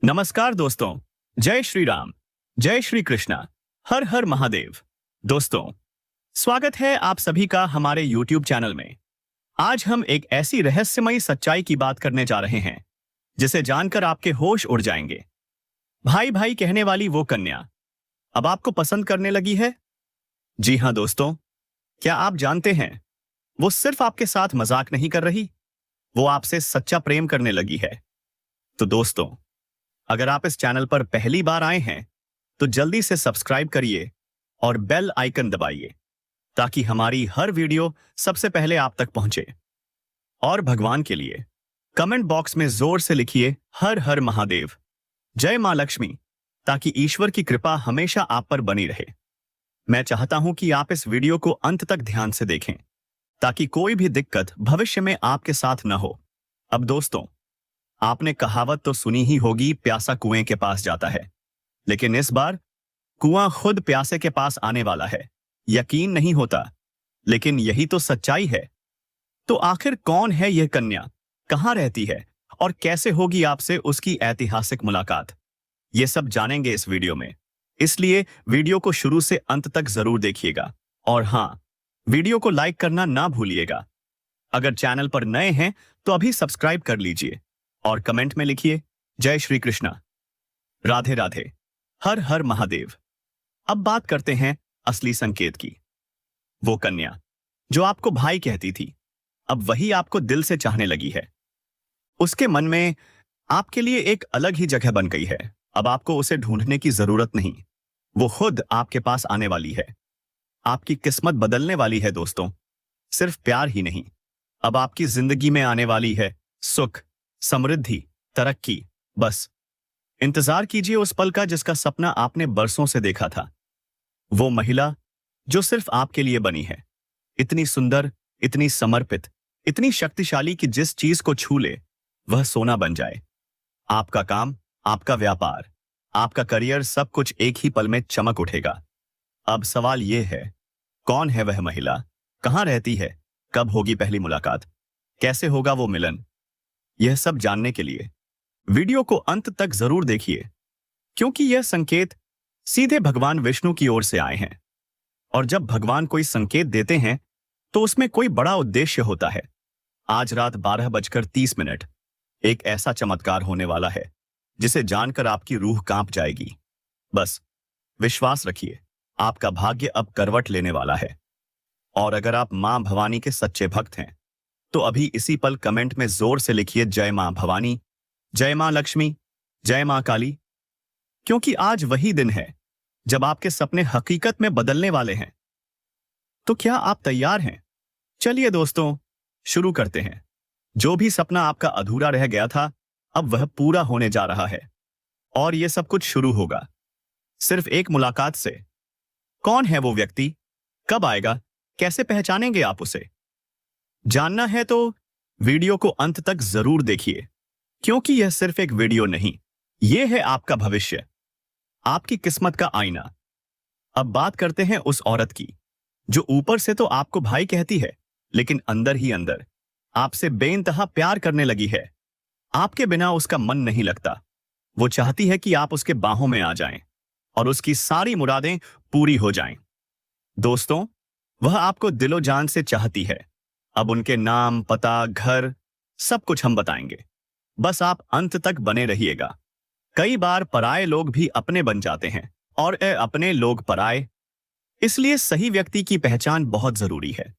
नमस्कार दोस्तों। जय श्री राम, जय श्री कृष्णा, हर हर महादेव। दोस्तों, स्वागत है आप सभी का हमारे YouTube चैनल में। आज हम एक ऐसी रहस्यमयी सच्चाई की बात करने जा रहे हैं जिसे जानकर आपके होश उड़ जाएंगे। भाई भाई कहने वाली वो कन्या अब आपको पसंद करने लगी है। जी हां दोस्तों, क्या आप जानते हैं वो सिर्फ आपके साथ मजाक नहीं कर रही, वो आपसे सच्चा प्रेम करने लगी है। तो दोस्तों, अगर आप इस चैनल पर पहली बार आए हैं तो जल्दी से सब्सक्राइब करिए और बेल आइकन दबाइए ताकि हमारी हर वीडियो सबसे पहले आप तक पहुंचे। और भगवान के लिए कमेंट बॉक्स में जोर से लिखिए हर हर महादेव, जय मां लक्ष्मी, ताकि ईश्वर की कृपा हमेशा आप पर बनी रहे। मैं चाहता हूं कि आप इस वीडियो को अंत तक ध्यान से देखें ताकि कोई भी दिक्कत भविष्य में आपके साथ न हो। अब दोस्तों, आपने कहावत तो सुनी ही होगी, प्यासा कुएं के पास जाता है, लेकिन इस बार कुआं खुद प्यासे के पास आने वाला है। यकीन नहीं होता, लेकिन यही तो सच्चाई है। तो आखिर कौन है यह कन्या, कहां रहती है और कैसे होगी आपसे उसकी ऐतिहासिक मुलाकात, ये सब जानेंगे इस वीडियो में। इसलिए वीडियो को शुरू से अंत तक जरूर देखिएगा और हां, वीडियो को लाइक करना ना भूलिएगा। अगर चैनल पर नए हैं तो अभी सब्सक्राइब कर लीजिए और कमेंट में लिखिए जय श्री कृष्णा, राधे राधे, हर हर महादेव। अब बात करते हैं असली संकेत की। वो कन्या जो आपको भाई कहती थी, अब वही आपको दिल से चाहने लगी है। उसके मन में आपके लिए एक अलग ही जगह बन गई है। अब आपको उसे ढूंढने की जरूरत नहीं, वो खुद आपके पास आने वाली है। आपकी किस्मत बदलने वाली है दोस्तों। सिर्फ प्यार ही नहीं, अब आपकी जिंदगी में आने वाली है सुख, समृद्धि, तरक्की। बस इंतजार कीजिए उस पल का जिसका सपना आपने बरसों से देखा था। वो महिला जो सिर्फ आपके लिए बनी है, इतनी सुंदर, इतनी समर्पित, इतनी शक्तिशाली कि जिस चीज को छू ले वह सोना बन जाए। आपका काम, आपका व्यापार, आपका करियर, सब कुछ एक ही पल में चमक उठेगा। अब सवाल यह है, कौन है वह महिला, कहां रहती है, कब होगी पहली मुलाकात, कैसे होगा वो मिलन। यह सब जानने के लिए वीडियो को अंत तक जरूर देखिए, क्योंकि यह संकेत सीधे भगवान विष्णु की ओर से आए हैं। और जब भगवान कोई संकेत देते हैं तो उसमें कोई बड़ा उद्देश्य होता है। आज रात 12:30 एक ऐसा चमत्कार होने वाला है जिसे जानकर आपकी रूह कांप जाएगी। बस विश्वास रखिए, आपका भाग्य अब करवट लेने वाला है। और अगर आप मां भवानी के सच्चे भक्त हैं तो अभी इसी पल कमेंट में जोर से लिखिए जय मां भवानी, जय मां लक्ष्मी, जय मां काली, क्योंकि आज वही दिन है जब आपके सपने हकीकत में बदलने वाले हैं। तो क्या आप तैयार हैं? चलिए दोस्तों, शुरू करते हैं। जो भी सपना आपका अधूरा रह गया था, अब वह पूरा होने जा रहा है। और यह सब कुछ शुरू होगा सिर्फ एक मुलाकात से। कौन है वो व्यक्ति, कब आएगा, कैसे पहचानेंगे आप उसे? जानना है तो वीडियो को अंत तक जरूर देखिए, क्योंकि यह सिर्फ एक वीडियो नहीं, यह है आपका भविष्य, आपकी किस्मत का आईना। अब बात करते हैं उस औरत की जो ऊपर से तो आपको भाई कहती है, लेकिन अंदर ही अंदर आपसे बेइंतहा प्यार करने लगी है। आपके बिना उसका मन नहीं लगता। वो चाहती है कि आप उसके बाहों में आ जाएं और उसकी सारी मुरादें पूरी हो जाएं। दोस्तों, वह आपको दिलो जान से चाहती है। अब उनके नाम, पता, घर, सब कुछ हम बताएंगे। बस आप अंत तक बने रहिएगा। कई बार पराये लोग भी अपने बन जाते हैं और अपने लोग पराये, इसलिए सही व्यक्ति की पहचान बहुत जरूरी है।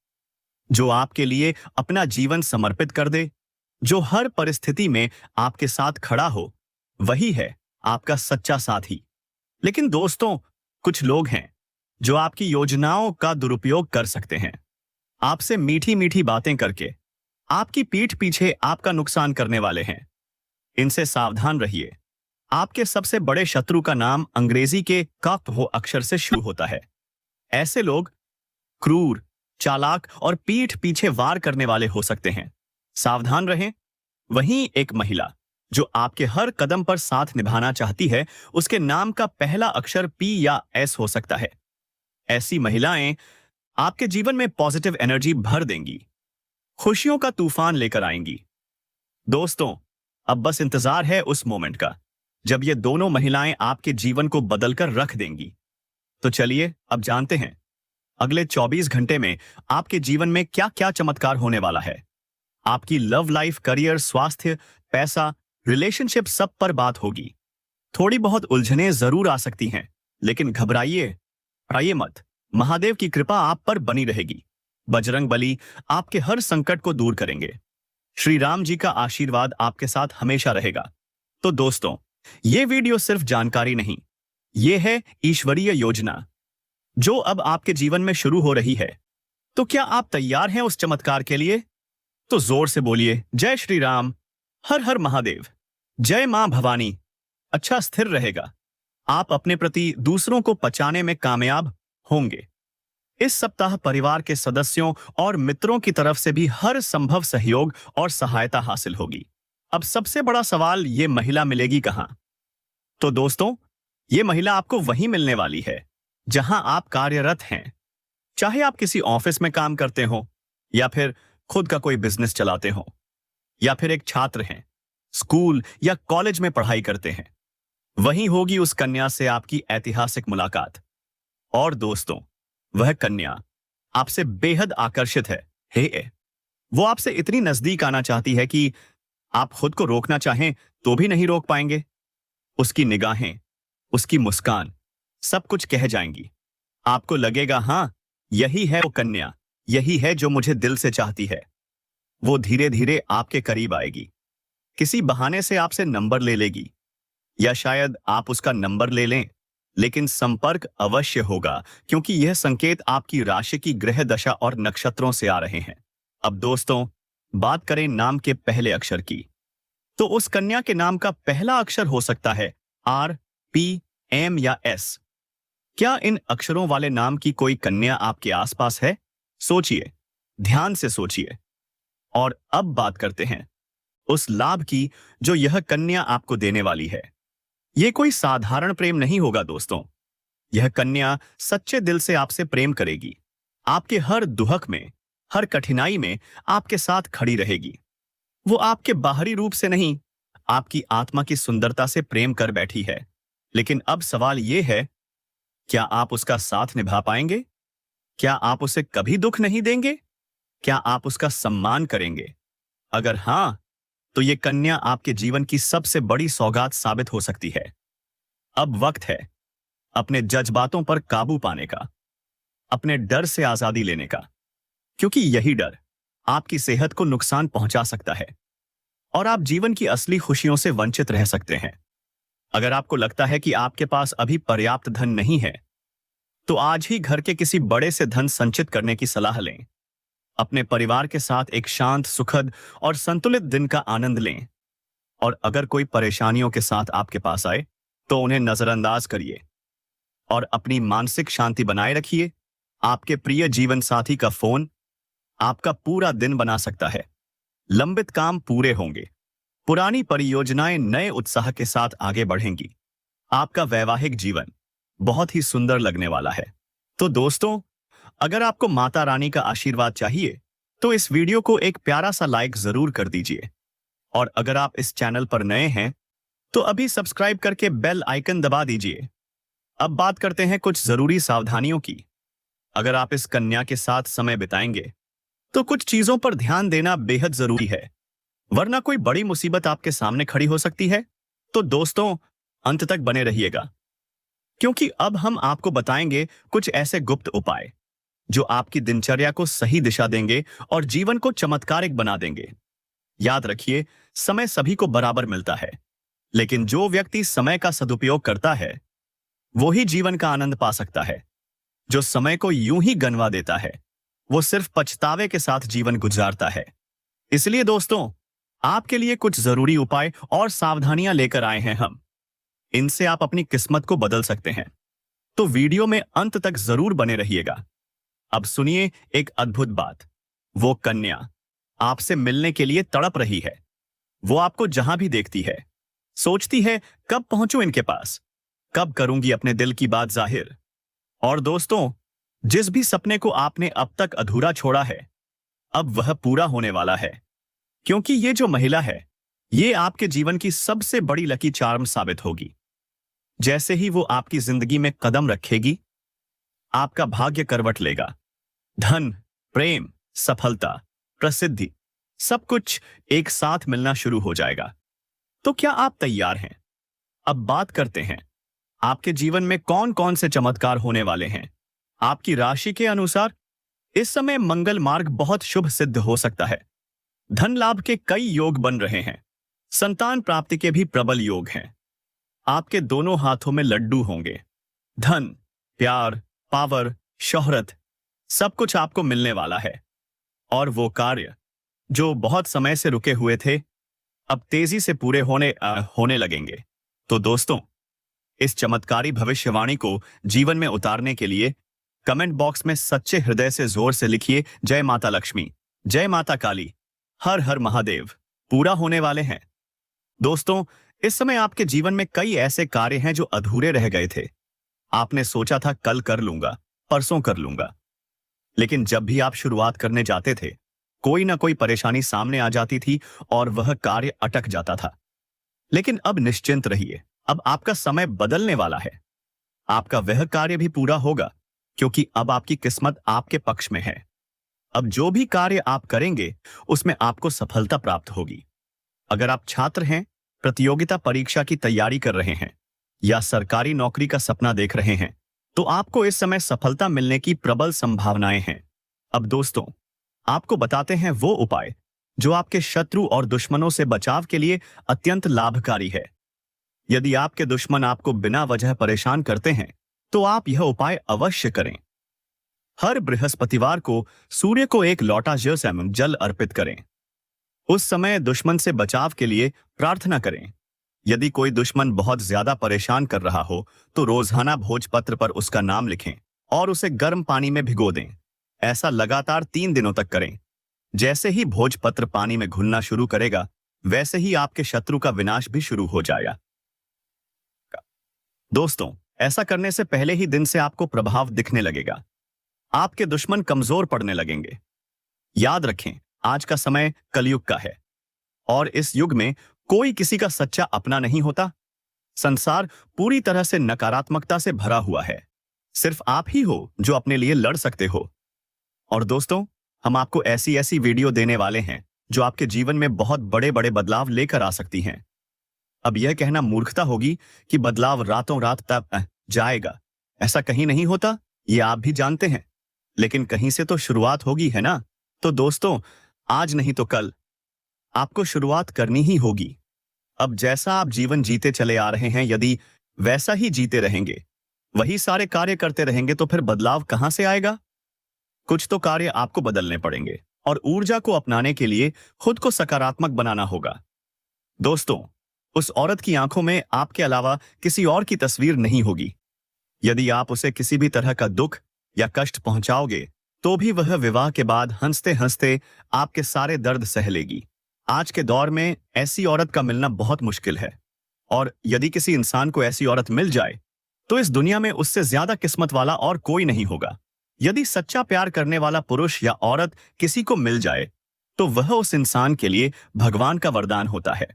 जो आपके लिए अपना जीवन समर्पित कर दे, जो हर परिस्थिति में आपके साथ खड़ा हो, वही है आपका सच्चा साथी। लेकिन दोस्तों, कुछ लोग हैं जो आपकी योजनाओं का दुरुपयोग कर सकते हैं। आपसे मीठी मीठी बातें करके आपकी पीठ पीछे आपका नुकसान करने वाले हैं। इनसे सावधान रहिए। आपके सबसे बड़े शत्रु का नाम अंग्रेजी के हो अक्षर से शुरू होता है। ऐसे लोग क्रूर, चालाक और पीठ पीछे वार करने वाले हो सकते हैं। सावधान रहें। वहीं एक महिला जो आपके हर कदम पर साथ निभाना चाहती है, उसके नाम का पहला अक्षर P या S हो सकता है। ऐसी महिलाएं आपके जीवन में पॉजिटिव एनर्जी भर देंगी, खुशियों का तूफान लेकर आएंगी। दोस्तों, अब बस इंतजार है उस मोमेंट का जब ये दोनों महिलाएं आपके जीवन को बदलकर रख देंगी। तो चलिए अब जानते हैं अगले 24 घंटे में आपके जीवन में क्या क्या चमत्कार होने वाला है। आपकी लव लाइफ, करियर, स्वास्थ्य, पैसा, रिलेशनशिप, सब पर बात होगी। थोड़ी बहुत उलझनें जरूर आ सकती हैं, लेकिन घबराइए मत। महादेव की कृपा आप पर बनी रहेगी। बजरंग बली आपके हर संकट को दूर करेंगे। श्री राम जी का आशीर्वाद आपके साथ हमेशा रहेगा। तो दोस्तों, ये वीडियो सिर्फ जानकारी नहीं, ये है ईश्वरीय योजना जो अब आपके जीवन में शुरू हो रही है। तो क्या आप तैयार हैं उस चमत्कार के लिए? तो जोर से बोलिए, जय श्री राम, हर हर महादेव, जय मां भवानी। अच्छा स्थिर रहेगा। आप अपने प्रति दूसरों को बचाने में कामयाब होंगे। इस सप्ताह परिवार के सदस्यों और मित्रों की तरफ से भी हर संभव सहयोग और सहायता हासिल होगी। अब सबसे बड़ा सवाल, ये महिला मिलेगी कहां? तो दोस्तों, ये महिला आपको वहीं मिलने वाली है जहां आप कार्यरत हैं। चाहे आप किसी ऑफिस में काम करते हो, या फिर खुद का कोई बिजनेस चलाते हो, या फिर एक छात्र हैं, स्कूल या कॉलेज में पढ़ाई करते हैं, वहीं होगी उस कन्या से आपकी ऐतिहासिक मुलाकात। और दोस्तों, वह कन्या आपसे बेहद आकर्षित है। वो आपसे इतनी नजदीक आना चाहती है कि आप खुद को रोकना चाहें तो भी नहीं रोक पाएंगे। उसकी निगाहें, उसकी मुस्कान सब कुछ कह जाएंगी। आपको लगेगा, हां, यही है वो कन्या, यही है जो मुझे दिल से चाहती है। वो धीरे धीरे आपके करीब आएगी, किसी बहाने से आपसे नंबर ले लेगी, या शायद आप उसका नंबर ले लें, लेकिन संपर्क अवश्य होगा, क्योंकि यह संकेत आपकी राशि की ग्रह दशा और नक्षत्रों से आ रहे हैं। अब दोस्तों, बात करें नाम के पहले अक्षर की, तो उस कन्या के नाम का पहला अक्षर हो सकता है आर, पी, एम या एस। क्या इन अक्षरों वाले नाम की कोई कन्या आपके आसपास है? सोचिए, ध्यान से सोचिए। और अब बात करते हैं उस लाभ की जो यह कन्या आपको देने वाली है। यह कोई साधारण प्रेम नहीं होगा दोस्तों। यह कन्या सच्चे दिल से आपसे प्रेम करेगी। आपके हर दुख में, हर कठिनाई में आपके साथ खड़ी रहेगी। वो आपके बाहरी रूप से नहीं, आपकी आत्मा की सुंदरता से प्रेम कर बैठी है। लेकिन अब सवाल यह है, क्या आप उसका साथ निभा पाएंगे? क्या आप उसे कभी दुख नहीं देंगे? क्या आप उसका सम्मान करेंगे? अगर हां, तो यह कन्या आपके जीवन की सबसे बड़ी सौगात साबित हो सकती है। अब वक्त है अपने जज्बातों पर काबू पाने का, अपने डर से आजादी लेने का, क्योंकि यही डर आपकी सेहत को नुकसान पहुंचा सकता है और आप जीवन की असली खुशियों से वंचित रह सकते हैं। अगर आपको लगता है कि आपके पास अभी पर्याप्त धन नहीं है, तो आज ही घर के किसी बड़े से धन संचित करने की सलाह लें। अपने परिवार के साथ एक शांत, सुखद और संतुलित दिन का आनंद लें। और अगर कोई परेशानियों के साथ आपके पास आए, तो उन्हें नजरअंदाज करिए और अपनी मानसिक शांति बनाए रखिए। आपके प्रिय जीवन साथी का फोन आपका पूरा दिन बना सकता है। लंबित काम पूरे होंगे, पुरानी परियोजनाएं नए उत्साह के साथ आगे बढ़ेंगी। आपका वैवाहिक जीवन बहुत ही सुंदर लगने वाला है। तो दोस्तों, अगर आपको माता रानी का आशीर्वाद चाहिए, तो इस वीडियो को एक प्यारा सा लाइक जरूर कर दीजिए। और अगर आप इस चैनल पर नए हैं, तो अभी सब्सक्राइब करके बेल आइकन दबा दीजिए। अब बात करते हैं कुछ जरूरी सावधानियों की। अगर आप इस कन्या के साथ समय बिताएंगे, तो कुछ चीजों पर ध्यान देना बेहद जरूरी है, वरना कोई बड़ी मुसीबत आपके सामने खड़ी हो सकती है। तो दोस्तों, अंत तक बने रहिएगा, क्योंकि अब हम आपको बताएंगे कुछ ऐसे गुप्त उपाय जो आपकी दिनचर्या को सही दिशा देंगे और जीवन को चमत्कारिक बना देंगे। याद रखिए, समय सभी को बराबर मिलता है, लेकिन जो व्यक्ति समय का सदुपयोग करता है, वो ही जीवन का आनंद पा सकता है। जो समय को यूं ही गंवा देता है, वो सिर्फ पछतावे के साथ जीवन गुजारता है। इसलिए दोस्तों, आपके लिए कुछ जरूरी उपाय और सावधानियां लेकर आए हैं हम। इनसे आप अपनी किस्मत को बदल सकते हैं। तो वीडियो में अंत तक जरूर बने रहिएगा। अब सुनिए एक अद्भुत बात। वो कन्या आपसे मिलने के लिए तड़प रही है। वो आपको जहां भी देखती है, सोचती है, कब पहुंचूं इनके पास, कब करूंगी अपने दिल की बात जाहिर। और दोस्तों, जिस भी सपने को आपने अब तक अधूरा छोड़ा है, अब वह पूरा होने वाला है। क्योंकि ये जो महिला है, ये आपके जीवन की सबसे बड़ी लकी चार्म साबित होगी। जैसे ही वो आपकी जिंदगी में कदम रखेगी, आपका भाग्य करवट लेगा। धन, प्रेम, सफलता, प्रसिद्धि, सब कुछ एक साथ मिलना शुरू हो जाएगा। तो क्या आप तैयार हैं? अब बात करते हैं आपके जीवन में कौन कौन से चमत्कार होने वाले हैं। आपकी राशि के अनुसार इस समय मंगल मार्ग बहुत शुभ सिद्ध हो सकता है। धन लाभ के कई योग बन रहे हैं। संतान प्राप्ति के भी प्रबल योग हैं। आपके दोनों हाथों में लड्डू होंगे। धन, प्यार, पावर, शोहरत, सब कुछ आपको मिलने वाला है। और वो कार्य जो बहुत समय से रुके हुए थे, अब तेजी से पूरे होने लगेंगे। तो दोस्तों, इस चमत्कारी भविष्यवाणी को जीवन में उतारने के लिए कमेंट बॉक्स में सच्चे हृदय से जोर से लिखिए, जय माता लक्ष्मी, जय माता काली, हर हर महादेव। पूरा होने वाले हैं। दोस्तों, इस समय आपके जीवन में कई ऐसे कार्य हैं जो अधूरे रह गए थे। आपने सोचा था कल कर लूंगा, परसों कर लूंगा, लेकिन जब भी आप शुरुआत करने जाते थे, कोई ना कोई परेशानी सामने आ जाती थी और वह कार्य अटक जाता था। लेकिन अब निश्चिंत रहिए, अब आपका समय बदलने वाला है। आपका वह कार्य भी पूरा होगा, क्योंकि अब आपकी किस्मत आपके पक्ष में है। अब जो भी कार्य आप करेंगे, उसमें आपको सफलता प्राप्त होगी। अगर आप छात्र हैं, प्रतियोगिता परीक्षा की तैयारी कर रहे हैं या सरकारी नौकरी का सपना देख रहे हैं, तो आपको इस समय सफलता मिलने की प्रबल संभावनाएं हैं। अब दोस्तों, आपको बताते हैं वो उपाय जो आपके शत्रु और दुश्मनों से बचाव के लिए अत्यंत लाभकारी है। यदि आपके दुश्मन आपको बिना वजह परेशान करते हैं, तो आप यह उपाय अवश्य करें। हर बृहस्पतिवार को सूर्य को एक लोटा जल अर्पित करें। उस समय दुश्मन से बचाव के लिए प्रार्थना करें। यदि कोई दुश्मन बहुत ज्यादा परेशान कर रहा हो, तो रोजाना भोजपत्र पर उसका नाम लिखें और उसे गर्म पानी में भिगो दें। ऐसा लगातार 3 दिनों तक करें। जैसे ही भोजपत्र पानी में घुलना शुरू करेगा, वैसे ही आपके शत्रु का विनाश भी शुरू हो जाएगा। दोस्तों, ऐसा करने से पहले ही दिन से आपको प्रभाव दिखने लगेगा। आपके दुश्मन कमजोर पड़ने लगेंगे। याद रखें, आज का समय कलयुग का है और इस युग में कोई किसी का सच्चा अपना नहीं होता। संसार पूरी तरह से नकारात्मकता से भरा हुआ है। सिर्फ आप ही हो जो अपने लिए लड़ सकते हो। और दोस्तों, हम आपको ऐसी ऐसी वीडियो देने वाले हैं जो आपके जीवन में बहुत बड़े बड़े बदलाव लेकर आ सकती हैं। अब यह कहना मूर्खता होगी कि बदलाव रातों रात तक जाएगा। ऐसा कहीं नहीं होता, ये आप भी जानते हैं। लेकिन कहीं से तो शुरुआत होगी, है ना? तो दोस्तों, आज नहीं तो कल आपको शुरुआत करनी ही होगी। अब जैसा आप जीवन जीते चले आ रहे हैं, यदि वैसा ही जीते रहेंगे, वही सारे कार्य करते रहेंगे, तो फिर बदलाव कहां से आएगा? कुछ तो कार्य आपको बदलने पड़ेंगे और ऊर्जा को अपनाने के लिए खुद को सकारात्मक बनाना होगा। दोस्तों, उस औरत की आंखों में आपके अलावा किसी और की तस्वीर नहीं होगी। यदि आप उसे किसी भी तरह का दुख या कष्ट पहुंचाओगे, तो भी वह विवाह के बाद हंसते हंसते आपके सारे दर्द सह लेगी। आज के दौर में ऐसी औरत का मिलना बहुत मुश्किल है, और यदि किसी इंसान को ऐसी औरत मिल जाए, तो इस दुनिया में उससे ज्यादा किस्मत वाला और कोई नहीं होगा। यदि सच्चा प्यार करने वाला पुरुष या औरत किसी को मिल जाए, तो वह उस इंसान के लिए भगवान का वरदान होता है।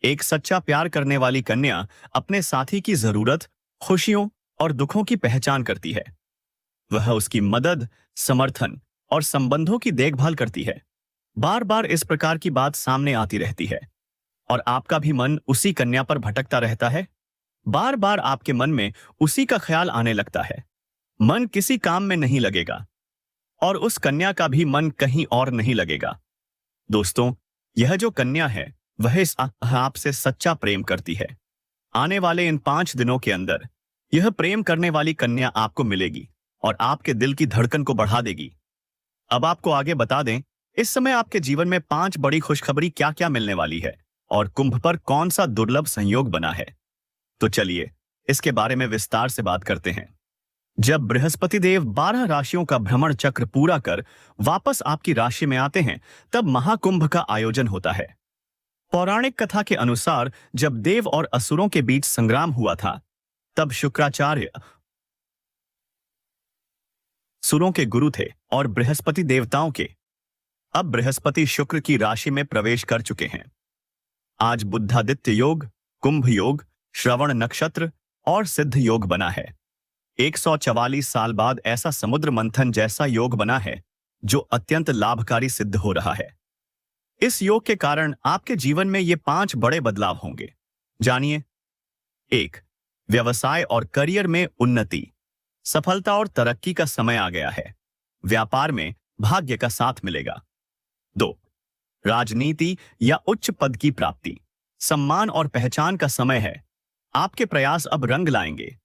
एक सच्चा प्यार करने वाली कन्या अपने साथी की जरूरत, खुशियों और दुखों की पहचान करती है। वह उसकी मदद, समर्थन और संबंधों की देखभाल करती है। बार बार इस प्रकार की बात सामने आती रहती है और आपका भी मन उसी कन्या पर भटकता रहता है। बार बार आपके मन में उसी का ख्याल आने लगता है। मन किसी काम में नहीं लगेगा और उस कन्या का भी मन कहीं और नहीं लगेगा। दोस्तों, यह जो कन्या है, वह इस आपसे सच्चा प्रेम करती है। आने वाले इन 5 दिनों के अंदर यह प्रेम करने वाली कन्या आपको मिलेगी और आपके दिल की धड़कन को बढ़ा देगी। अब आपको आगे बता दें, इस समय आपके जीवन में 5 बड़ी खुशखबरी क्या क्या मिलने वाली है और कुंभ पर कौन सा दुर्लभ संयोग बना है। तो चलिए इसके बारे में विस्तार से बात करते हैं। जब बृहस्पति देव 12 राशियों का भ्रमण चक्र पूरा कर वापस आपकी राशि में आते हैं, तब महाकुंभ का आयोजन होता है। पौराणिक कथा के अनुसार जब देव और असुरों के बीच संग्राम हुआ था, तब शुक्राचार्य सुरों के गुरु थे और बृहस्पति देवताओं के। अब बृहस्पति शुक्र की राशि में प्रवेश कर चुके हैं। आज बुद्धादित्य योग, कुंभ योग, श्रवण नक्षत्र और सिद्ध योग बना है। 144 साल बाद ऐसा समुद्र मंथन जैसा योग बना है जो अत्यंत लाभकारी सिद्ध हो रहा है। इस योग के कारण आपके जीवन में ये 5 बड़े बदलाव होंगे। जानिए। 1. व्यवसाय और करियर में उन्नति। सफलता और तरक्की का समय आ गया है। व्यापार में भाग्य का साथ मिलेगा। 2. राजनीति या उच्च पद की प्राप्ति। सम्मान और पहचान का समय है। आपके प्रयास अब रंग लाएंगे।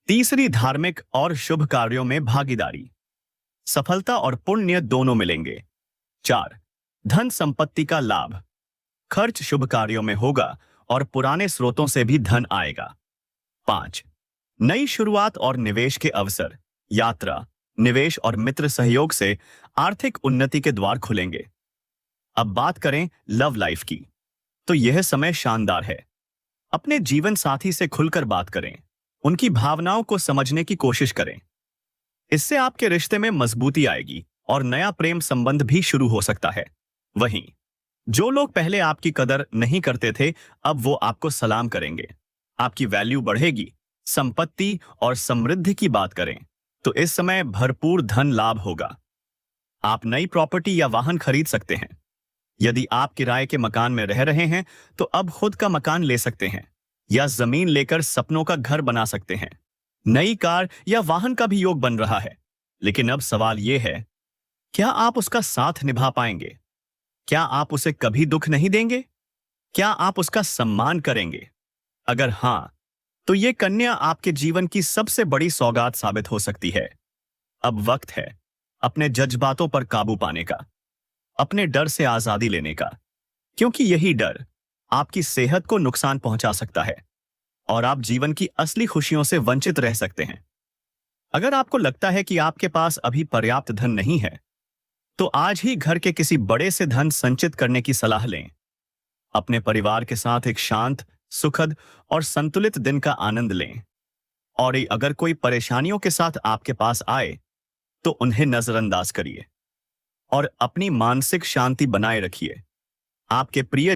तीसरी, धार्मिक और शुभ कार्यों में भागीदारी। सफलता और पुण्य दोनों मिलेंगे। 4. धन संपत्ति का लाभ। खर्च शुभ कार्यों में होगा और पुराने स्रोतों से भी धन आएगा। 5. नई शुरुआत और निवेश के अवसर। यात्रा, निवेश और मित्र सहयोग से आर्थिक उन्नति के द्वार खुलेंगे। अब बात करें लव लाइफ की, तो यह समय शानदार है। अपने जीवन साथी से खुलकर बात करें, उनकी भावनाओं को समझने की कोशिश करें। इससे आपके रिश्ते में मजबूती आएगी और नया प्रेम संबंध भी शुरू हो सकता है। वहीं जो लोग पहले आपकी कदर नहीं करते थे, अब वो आपको सलाम करेंगे। आपकी वैल्यू बढ़ेगी। संपत्ति और समृद्धि की बात करें तो इस समय भरपूर धन लाभ होगा। आप नई प्रॉपर्टी या वाहन खरीद सकते हैं। यदि आप किराए के मकान में रह रहे हैं तो अब खुद का मकान ले सकते हैं या जमीन लेकर सपनों का घर बना सकते हैं। नई कार या वाहन का भी योग बन रहा है। लेकिन अब सवाल यह है, क्या आप उसका साथ निभा पाएंगे? क्या आप उसे कभी दुख नहीं देंगे? क्या आप उसका सम्मान करेंगे? अगर हां, तो यह कन्या आपके जीवन की सबसे बड़ी सौगात साबित हो सकती है। अब वक्त है अपने जज्बातों पर काबू पाने का, अपने डर से आजादी लेने का, क्योंकि यही डर आपकी सेहत को नुकसान पहुंचा सकता है और आप जीवन की असली खुशियों से वंचित रह सकते हैं। अगर आपको लगता है कि आपके पास अभी पर्याप्त धन नहीं है, तो आज ही घर के किसी बड़े से धन संचित करने की सलाह लें। अपने परिवार के साथ एक शांत, सुखद और संतुलित दिन का आनंद लें। और अगर कोई परेशानियों के साथ आपके पास आए तो उन्हें नजरअंदाज करिए और अपनी मानसिक शांति बनाए रखिए। आपके प्रिय